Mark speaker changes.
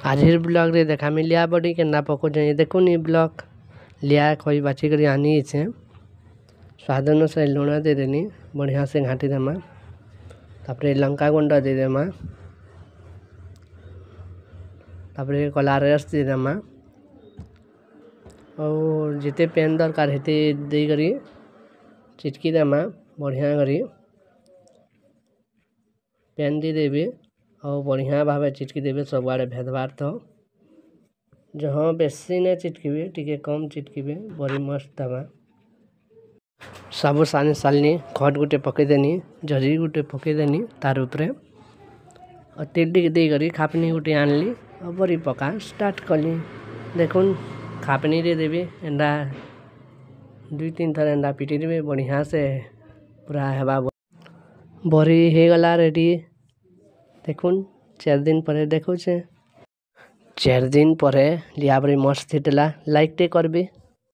Speaker 1: आज ब्लॉग रे देखा लिया बड़ी के ना पकाउछे देखुन ब्लॉग लिया खई बाछी कर आनी स्वाद अनुसार लुण दे देनी बढ़िया से घाटी देमा तापरे लंका गुंड दे देमा तापरे कलर रस दे देमा और जिते पेन दरकार हेते दे करी चिटकी देमा बढ़िया करी पेन दे देबे और बढ़िया भाव चिटकी देबे सब आड़े भेदबार तो जहाँ बेसी ने चिटकीबे टिके कम चिटकीबे बड़ी मस्त दबा सब सानी सालनी खट गुटे पकई देनी जरी गुटे पकई देनी तार उपरे और तेल टिके दे करी खापनी गुटे आनली और बड़ी पका स्टार्ट कली देखुन खापनी रे देबे एंडा 2-3 थर एंडा पिटी देबे बढ़िया से पूरा हेबा बड़ी हे गला रेडी देखुन 4 दिन पर देखो 4 दिन पर लिया बड़ी मस्त हिटला लाइक टे करबे।